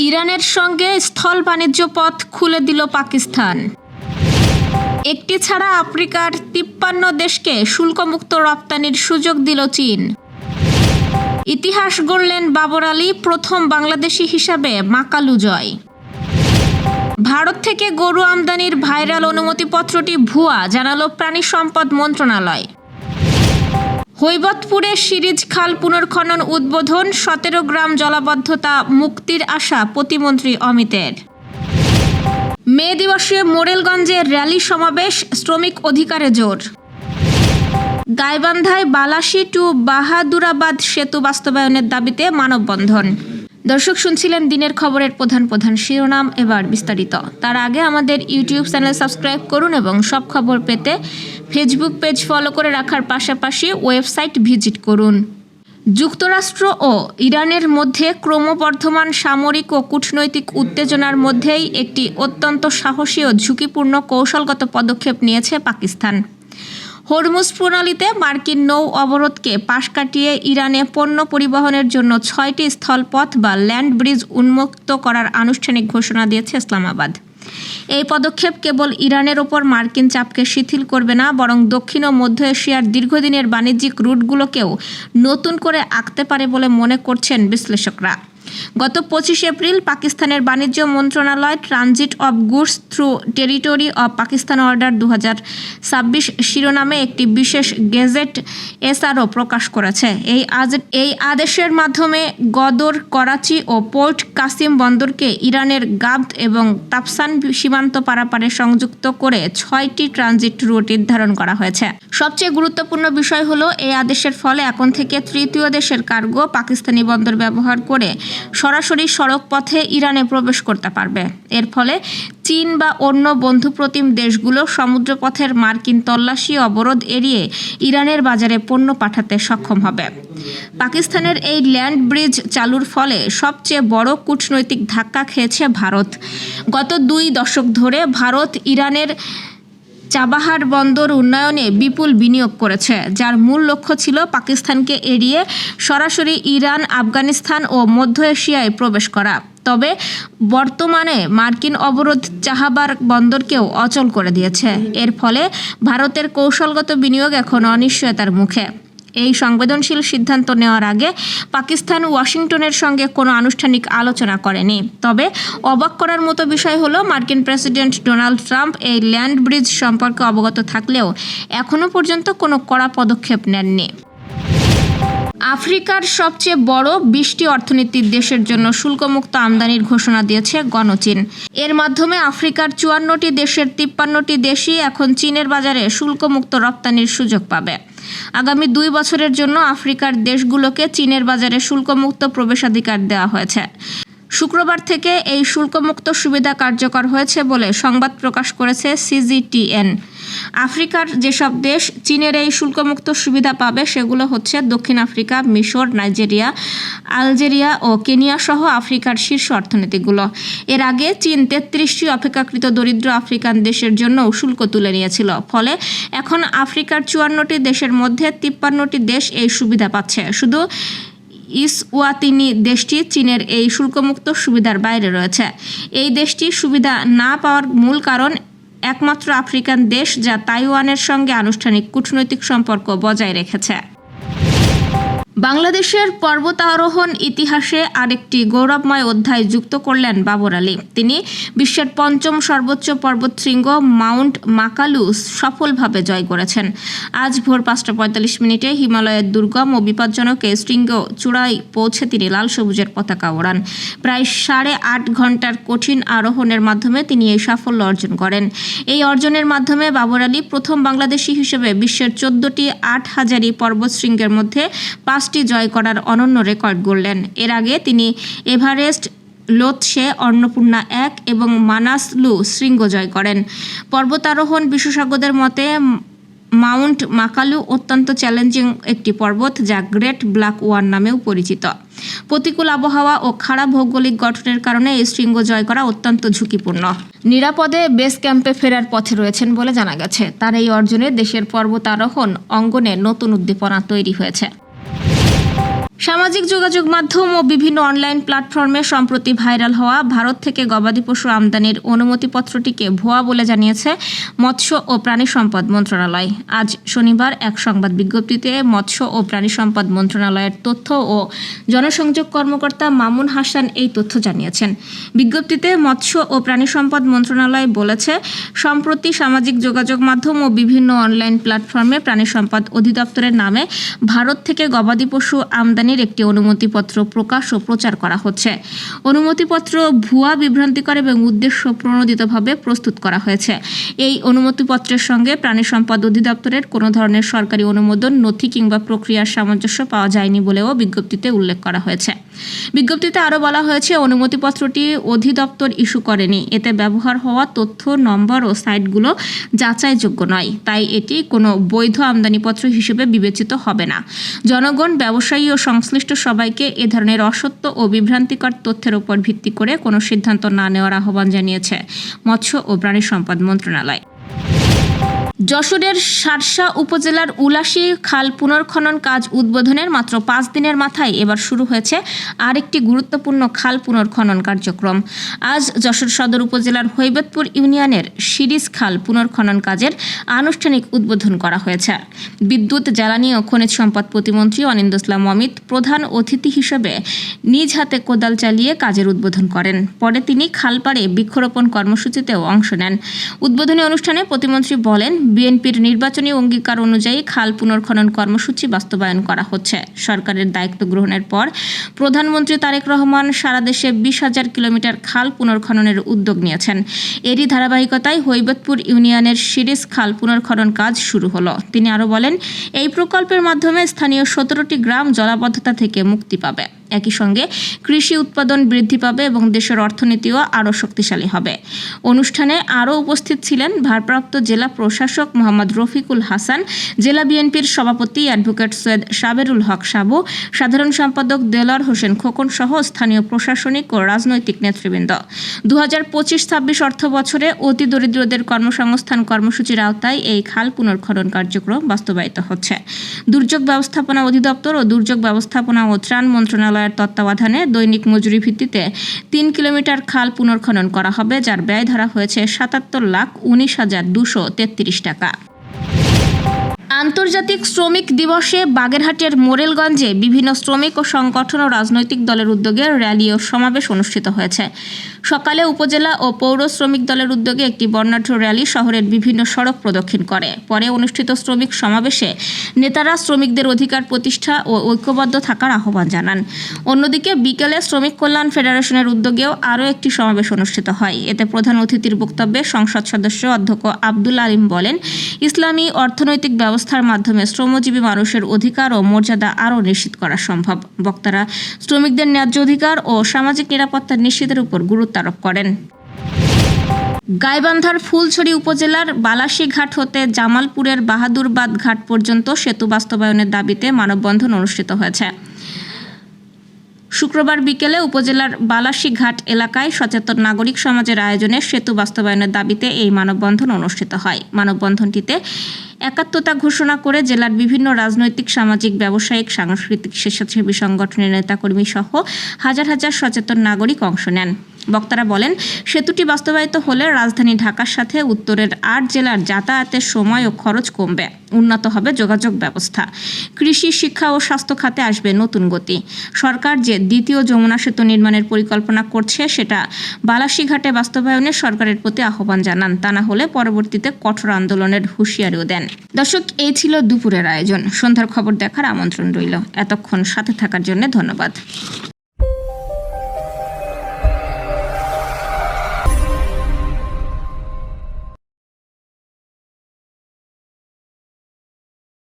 ইরানের সঙ্গে স্থল বাণিজ্য পথ খুলে দিল পাকিস্তান। একটি ছাড়া আফ্রিকার 53 দেশকে শুল্কমুক্ত রপ্তানির সুযোগ দিল চীন। ইতিহাস গড়লেন বাবর আলী, প্রথম বাংলাদেশি হিসাবে মাকালু জয়। ভারত থেকে গরু আমদানির ভাইরাল অনুমতিপত্রটি ভুয়া, জানালো প্রাণী সম্পদ মন্ত্রণালয়। হৈবতপুরে সিরিজ খাল পুনর্খনন উদ্বোধন, 17 গ্রাম জলাবদ্ধতা মুক্তির আশা প্রতিমন্ত্রী অমিতের। মে দিবসে মোরেলগঞ্জে র্যালি সমাবেশ, শ্রমিক অধিকারে জোর। গাইবান্ধায় বালাসী টু বাহাদুরাবাদ সেতু বাস্তবায়নের দাবিতে মানববন্ধন। দর্শক, শুনছিলেন দিনের খবরের প্রধান শিরোনাম, এবার বিস্তারিত। তার আগে আমাদের ইউটিউব চ্যানেল সাবস্ক্রাইব করুন এবং সব খবর পেতে ফেসবুক পেজ ফলো করে রাখার পাশাপাশি ওয়েবসাইট ভিজিট করুন। যুক্তরাষ্ট্র ও ইরানের মধ্যে ক্রমবর্ধমান সামরিক ও কূটনৈতিক উত্তেজনার মধ্যেই একটি অত্যন্ত সাহসী ও ঝুঁকিপূর্ণ কৌশলগত পদক্ষেপ নিয়েছে পাকিস্তান। হরমুজ প্রণালীতে মার্কিন নৌ অবরোধকে পাশ কাটিয়ে ইরানে পণ্য পরিবহনের জন্য 6টি স্থলপথ বা ল্যান্ড ব্রিজ উন্মুক্ত করার আনুষ্ঠানিক ঘোষণা দিয়েছে ইসলামাবাদ। এই পদক্ষেপ কেবল ইরানের ওপর মার্কিন চাপকে শিথিল করবে না, বরং দক্ষিণ ও মধ্য এশিয়ার দীর্ঘদিনের বাণিজ্যিক রুটগুলোকেও নতুন করে আঁকতে পারে বলে মনে করছেন বিশ্লেষকরা। গত 25 এপ্রিল পাকিস্তানের বাণিজ্য মন্ত্রণালয় transit of goods through territory of Pakistan order 2026 শিরোনামে একটি বিশেষ গেজেট এসআরও প্রকাশ করেছে। এই আদেশের মাধ্যমে গদর, করাচি ও পোর্ট কাসিম বন্দরকে ইরানের গাবত এবং তাপসান সীমান্ত পারাপারে সংযুক্ত করে 6টি ট্রানজিট রুট নির্ধারণ করা হয়েছে। সবচেয়ে গুরুত্বপূর্ণ বিষয় হলো, এই আদেশের ফলে এখন থেকে তৃতীয় দেশের কার্গো পাকিস্তানি বন্দর ব্যবহার করে সরাসরি সড়ক পথে ইরানে প্রবেশ করতে পারবে। এর ফলে চীন বা অন্য বন্ধুপ্রতিম দেশগুলো সমুদ্রপথের মার্কিন তল্লাশি অবরোধ এড়িয়ে ইরানের বাজারে পণ্য পাঠাতে সক্ষম হবে। পাকিস্তানের এই ল্যান্ড ব্রিজ চালুর ফলে সবচেয়ে বড় কূটনৈতিক ধাক্কা খেয়েছে ভারত। গত 2 দশক ধরে ভারত ইরানের চাবাহার বন্দর উন্নয়নে বিপুল বিনিয়োগ করেছে, যার মূল লক্ষ্য ছিল পাকিস্তানকে এড়িয়ে সরাসরি ইরান, আফগানিস্তান ও মধ্য এশিয়ায় প্রবেশ করা। তবে বর্তমানে মার্কিন অবরোধ চাবাহার বন্দরকেও অচল করে দিয়েছে। এর ফলে ভারতের কৌশলগত বিনিয়োগ এখন অনিশ্চয়তার মুখে। এই সংবেদনশীল সিদ্ধান্ত নেওয়ার আগে পাকিস্তান ওয়াশিংটনের সঙ্গে কোনো আনুষ্ঠানিক আলোচনা করেনি। তবে অবাক করার মতো বিষয় হলো, মার্কিন প্রেসিডেন্ট ডোনাল্ড ট্রাম্প এই ল্যান্ড ব্রিজ সম্পর্কে অবগত থাকলেও এখনও পর্যন্ত কোনো কড়া পদক্ষেপ নেননি। আফ্রিকার সবচেয়ে বড় 20টি অর্থনীতির দেশের জন্য শুল্কমুক্ত আমদানির ঘোষণা দিয়েছে গণচীন। এর মাধ্যমে আফ্রিকার 54টি দেশের 53টি দেশই এখন চীনের বাজারে শুল্কমুক্ত রপ্তানির সুযোগ পাবে। আগামী 2 বছরের জন্য আফ্রিকার দেশগুলোকে চীনের বাজারে শুল্কমুক্ত প্রবেশাধিকার দেওয়া হয়েছে। শুক্রবার থেকে এই শুল্কমুক্ত সুবিধা কার্যকর হয়েছে বলে সংবাদ প্রকাশ করেছে সিজিটিএন। আফ্রিকার যেসব দেশ চীনের এই শুল্কমুক্ত সুবিধা পাবে সেগুলো হচ্ছে দক্ষিণ আফ্রিকা, মিশর, নাইজেরিয়া, আলজেরিয়া ও কেনিয়া সহ আফ্রিকার শীর্ষ অর্থনীতিগুলো। এর আগে চীন 33টি অপেক্ষাকৃত দরিদ্র আফ্রিকান দেশের জন্য শুল্ক তুলে নিয়েছিল। ফলে এখন আফ্রিকার 54টি দেশের মধ্যে 53টি দেশ এই সুবিধা পাচ্ছে। শুধু ইসওয়াতিনি দেশটি চীনের এই শুল্কমুক্ত সুবিধার বাইরে রয়েছে। এই দেশটি সুবিধা না পাওয়ার মূল কারণ একমাত্র আফ্রিকান দেশ যা তাইওয়ানের সঙ্গে আনুষ্ঠানিক কূটনৈতিক সম্পর্ক বজায় রেখেছে। বাংলাদেশের পর্বতারোহণ ইতিহাসে আরেকটি গৌরবময় অধ্যায় যুক্ত করলেন বাবর আলী। তিনি বিশ্বের 5ম সর্বোচ্চ পর্বতশৃঙ্গ মাউন্ট মাকালু সফলভাবে জয় করেছেন। আজ ভোর 5:45 হিমালয়ের দুর্গম ও বিপজ্জনক এই শৃঙ্গ চূড়ায় পৌঁছে তিনি লাল সবুজের পতাকা ওড়ান। প্রায় 8.5 ঘন্টার কঠিন আরোহণের মাধ্যমে তিনি এই সাফল্য অর্জন করেন। এই অর্জনের মাধ্যমে বাবর আলী প্রথম বাংলাদেশি হিসেবে বিশ্বের 14টি 8,000 পর্বতশৃঙ্গের মধ্যে 5টি জয় করার অনন্য রেকর্ড গড়লেন। এর আগে তিনি এভারেস্ট, লোতসে, অন্নপূর্ণা 1 এবং মানাসলু শৃঙ্গ জয় করেন। পর্বতারোহণ বিশেষজ্ঞদের মতে মাউন্ট মাকালু অত্যন্ত চ্যালেঞ্জিং একটি পর্বত, যা গ্রেট ব্ল্যাক ওয়ান নামেও পরিচিত। প্রতিকূল আবহাওয়া ও খারাপ ভৌগোলিক গঠনের কারণে এই শৃঙ্গ জয় করা অত্যন্ত ঝুঁকিপূর্ণ। নিরাপদে বেস ক্যাম্পে ফেরার পথে রয়েছেন বলে জানা গেছে। তার এই অর্জনে দেশের পর্বতারোহণ অঙ্গনে নতুন উদ্দীপনা তৈরি হয়েছে। সামাজিক যোগাযোগ মাধ্যম ও বিভিন্ন অনলাইন প্ল্যাটফর্মে সম্প্রতি ভাইরাল হওয়া ভারত থেকে গবাদি পশু আমদানির অনুমতিপত্রটিকে ভুয়া বলে জানিয়েছে মৎস্য ও প্রাণী সম্পদ মন্ত্রণালয়। আজ শনিবার এক সংবাদ বিজ্ঞপ্তিতে মৎস্য ও প্রাণী সম্পদ মন্ত্রণালয়ের তথ্য ও জনসংযোগ কর্মকর্তা মামুন হাসান এই তথ্য জানিয়েছেন। বিজ্ঞপ্তিতে মৎস্য ও প্রাণী সম্পদ মন্ত্রণালয় বলেছে, সম্প্রতি সামাজিক যোগাযোগ মাধ্যম ও বিভিন্ন অনলাইন প্ল্যাটফর্মে প্রাণী সম্পদ অধিদপ্তরের নামে ভারত থেকে গবাদি পশু আমদানির একটি অনুমতিপত্র প্রকাশ ও প্রচার করা হচ্ছে। অনুমতিপত্র ভুয়া, বিভ্রান্তিকর এবং উদ্দেশ্য প্রণোদিতভাবে প্রস্তুত করা হয়েছে। এই অনুমতিপত্রের সঙ্গে প্রাণী সম্পদ অধিদপ্তরের কোনো ধরনের সরকারি অনুমোদন, নথি কিংবা প্রক্রিয়ার সামঞ্জস্য পাওয়া যায়নি বলেও বিজ্ঞপ্তিতে উল্লেখ করা হয়েছে। বিজ্ঞপ্তিতে আরও বলা হয়েছে, অনুমতিপত্রটি অধিদপ্তর ইস্যু করেনি। এতে ব্যবহার হওয়া তথ্য, নম্বর ও সাইটগুলো যাচাইযোগ্য নয়, তাই এটি কোনো বৈধ আমদানিপত্র হিসেবে বিবেচিত হবে না। জনগণ, ব্যবসায়ী ও সংশ্লিষ্ট সবাইকে এ ধরনের অসত্য ও বিভ্রান্তিকর তথ্যের উপর ভিত্তি করে কোনো সিদ্ধান্ত না নেওয়ার আহ্বান জানিয়েছে মৎস্য ও প্রাণী সম্পদ মন্ত্রণালয়। যশোরের শার্শা উপজেলার উলাশী খাল পুনর্খনন কাজ উদ্বোধনের মাত্র 5 দিনের মাথায় এবার শুরু হয়েছে আরেকটি গুরুত্বপূর্ণ খাল পুনর্খনন কার্যক্রম। আজ যশোর সদর উপজেলার হৈবতপুর ইউনিয়নের শিরিষ খাল পুনর্খনন কাজের আনুষ্ঠানিক উদ্বোধন করা হয়েছে। বিদ্যুৎ, জ্বালানি ও খনিজ সম্পদ প্রতিমন্ত্রী অনিন্দ্য ইসলাম অমিত প্রধান অতিথি হিসেবে নিজ হাতে কোদাল চালিয়ে কাজের উদ্বোধন করেন। পরে তিনি খালপাড়ে বৃক্ষরোপণ কর্মসূচিতেও অংশ নেন। উদ্বোধনী অনুষ্ঠানে প্রতিমন্ত্রী বলেন, বিএনপির নির্বাচনী অঙ্গীকার অনুযায়ী খাল পুনর্খনন কর্মসূচি বাস্তবায়ন করা হচ্ছে। সরকারের দায়িত্ব গ্রহণের পর প্রধানমন্ত্রী তারেক রহমান সারা দেশে 20,000 কিলোমিটার খাল পুনর্খননের উদ্যোগ নিয়েছেন। এরই ধারাবাহিকতায় হৈবতপুর ইউনিয়নের শিরিষ খাল পুনর্খনন কাজ শুরু হলো। তিনি আরও বলেন, এই প্রকল্পের মাধ্যমে স্থানীয় 17টি গ্রাম জলাবদ্ধতা থেকে মুক্তি পাবে। একই সঙ্গে কৃষি উৎপাদন বৃদ্ধি পাবে এবং দেশের অর্থনীতিও আরও শক্তিশালী হবে। অনুষ্ঠানে আরও উপস্থিত ছিলেন ভারপ্রাপ্ত জেলা প্রশাসক মোহাম্মদ রফিকুল হাসান, জেলা বিএনপির সভাপতি অ্যাডভোকেট সৈয়দ সাবেরুল হক সাবু, সাধারণ সম্পাদক দেলোয়ার হোসেন খোকন সহ স্থানীয় প্রশাসনিক ও রাজনৈতিক নেতৃবৃন্দ। 2025-26 অর্থ বছরে অতি দরিদ্রদের কর্মসংস্থান কর্মসূচির আওতায় এই খাল পুনর্খনন কার্যক্রম বাস্তবায়িত হচ্ছে। দুর্যোগ ব্যবস্থাপনা অধিদপ্তর ও দুর্যোগ ব্যবস্থাপনা ও ত্রাণ মন্ত্রণালয় তত্ত্বাবধানে দৈনিক মজুরি ভিত্তিতে 3 কিলোমিটার খাল পুনর্খনন করা হবে, যার ব্যয় ধরা হয়েছে 77,19,233 টাকা। আন্তর্জাতিক শ্রমিক দিবসে বাগেরহাটের মোরেলগঞ্জে বিভিন্ন শ্রমিক ও সংগঠন ও রাজনৈতিক দলের উদ্যোগে র্যালি ও সমাবেশ অনুষ্ঠিত হয়েছে। সকালে উপজেলা ও পৌর শ্রমিক দলের উদ্যোগে একটি বর্ণাঢ্য র্যালি শহরের বিভিন্ন সড়ক প্রদক্ষিণ করে। পরে অনুষ্ঠিত শ্রমিক সমাবেশে নেতারা শ্রমিকদের অধিকার প্রতিষ্ঠা ও ঐক্যবদ্ধ থাকার আহ্বান জানান। অন্যদিকে বিকেলে শ্রমিক কল্যাণ ফেডারেশনের উদ্যোগেও আরও একটি সমাবেশ অনুষ্ঠিত হয়। এতে প্রধান অতিথির বক্তব্যে সংসদ সদস্য অধ্যক্ষ আব্দুল আলিম বলেন, ইসলামী অর্থনৈতিক ব্যবস্থার মাধ্যমে শ্রমজীবী মানুষের অধিকার ও মর্যাদা আরও নিশ্চিত করা সম্ভব। বক্তারা শ্রমিকদের ন্যায্য অধিকার ও সামাজিক নিরাপত্তা নিশ্চিতের উপর গুরুত্ব আরোপ করেন। গাইবান্ধার ফুলছড়ি উপজেলার বালাসী ঘাট হতে জামালপুরের বাহাদুরবাদ ঘাট পর্যন্ত সেতু বাস্তবায়নের দাবিতে মানববন্ধন অনুষ্ঠিত হয়েছে। শুক্রবার বিকেলে উপজেলার বালাসী ঘাট এলাকায় সচেতন নাগরিক সমাজের আয়োজনে সেতু বাস্তবায়নের দাবিতে এই মানববন্ধন অনুষ্ঠিত হয়। মানববন্ধনটিতে একাত্মতা ঘোষণা করে জেলার বিভিন্ন রাজনৈতিক, সামাজিক, ব্যবসায়িক, সাংস্কৃতিক, স্বেচ্ছাসেবী সংগঠনের নেতাকর্মী সহ হাজার হাজার সচেতন নাগরিক অংশ নেন। বক্তারা বলেন, সেতুটি বাস্তবায়িত হলে রাজধানী ঢাকার সাথে উত্তরের 8 জেলার যাতায়াতের সময় ও খরচ কমবে, উন্নত হবে যোগাযোগ ব্যবস্থা, কৃষি, শিক্ষা ও স্বাস্থ্য খাতে আসবে নতুন গতি। সরকার যে দ্বিতীয় যমুনা সেতু নির্মাণের পরিকল্পনা করছে সেটা বালাসী ঘাটে বাস্তবায়নে সরকারের প্রতি আহ্বান জানান। তা না হলে পরবর্তীতে কঠোর আন্দোলনের হুঁশিয়ারিও দেন। দর্শক, এই ছিল দুপুরের আয়োজন। সন্ধ্যার খবর দেখার আমন্ত্রণ রইল। এতক্ষণ সাথে থাকার জন্য ধন্যবাদ।